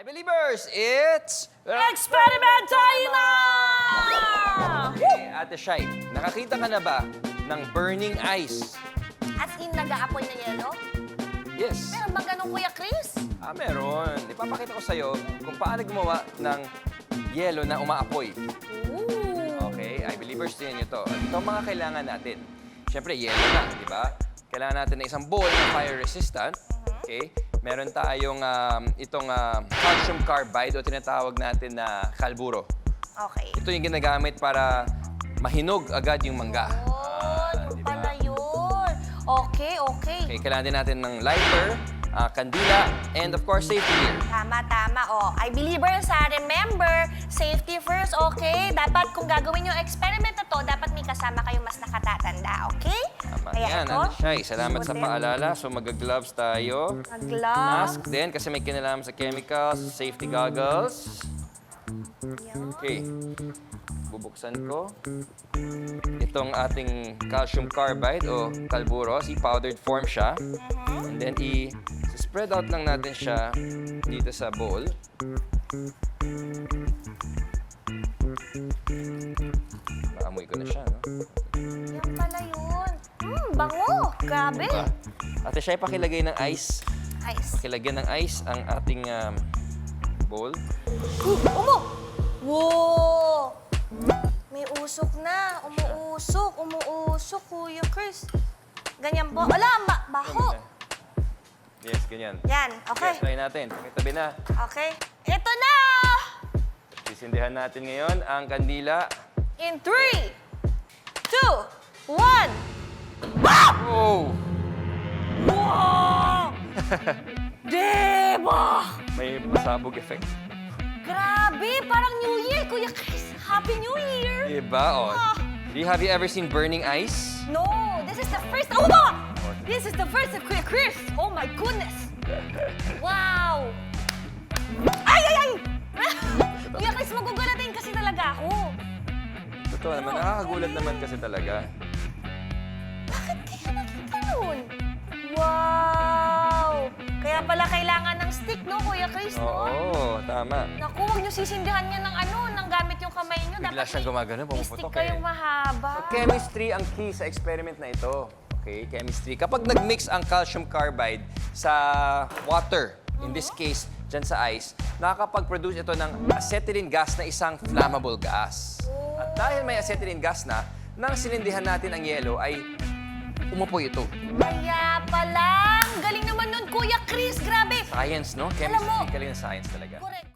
Hi, Believers! It's... Experiment tayo na! Okay, Ate Shai, nakakita ka na ba ng burning ice? As in, nag-aapoy na yelo? Yes. Meron bang ganun, Kuya Chris? Meron. Ipapakita ko sa'yo kung paano gumawa ng yelo na umaapoy. Ooh. Okay, I Believers, tingnan nyo to. Ito ang mga kailangan natin. Siyempre, yelo na, di ba? Kailangan natin ng isang bowl na fire resistant. Okay? Meron tayong itong calcium carbide o tinatawag natin na kalburo. Okay. Ito yung ginagamit para mahinog agad yung mangga. Ito di ba? pala yun. Okay, okay. Okay, kailangan din natin ng lighter, kandila, and of course, safety gear. Tama, tama. Oh, I believers, remember, safety first, okay? Dapat kung gagawin yung experiment na to, dapat may kasama kayong mas nakatatanda, okay? Tama Kaya yan, ito, Ate Shai. Salamat sa suotin. paalala. So, mag-gloves tayo. Mag-glove. Mask din kasi may kinalaman sa chemicals. Safety goggles. Okay. Bubuksan ko. Itong ating calcium carbide o kalburo. See, powdered form siya. And then, i-spread out lang natin siya dito sa bowl. Maamoy ko na siya, no? Yan pala yun. Bango. Grabe. Diba? Ate Shai, pakilagay ng ice. Ice. Pakilagyan ng ice ang ating bowl. Umo! Wow! May usok na. Umuusok. Umuusok, Kuya Chris. Ganyan po. Ala, baho. Yes, ganyan. Yan, okay. Try natin. Pakitabi na. Okay. Ito na! Sisindihan natin ngayon ang kandila. In 3, 2, 1. Oh! Wow! Diba? May pasabog effect. Grabe, parang New Year, Kuya Chris. Happy New Year! Diba? Oh. Have you ever seen burning ice? No, this is the first. Oh, no! This is the first of Kuya Chris. Oh my goodness! Wow! Ay, ay, ay! Kuya Chris, magugulatin kasi talaga ako. Totoo naman. Nakakagulat naman kasi talaga. Bakit kaya naging ganun? Wow! Kaya pala kailangan ng stick, no, Kuya Chris, no? Oo, tama. Naku, huwag niyo sisindihan niya ng ng gamit yung kamay niyo. Bigla siyang gumagano, may pumuputok stick kayong eh. mahaba. Chemistry ang key sa experiment na ito. Okay, chemistry. Kapag nag-mix ang calcium carbide sa water, in this case, dyan sa ice, nakakapag-produce ito ng acetylene gas na isang flammable gas. At dahil may acetylene gas na, nang sinindihan natin ang yelo ay umupoy ito. Kaya pala, ang galing naman nun, Kuya Chris, grabe. Science, no? Alam mo- Chemistry, galing na science talaga. Correct.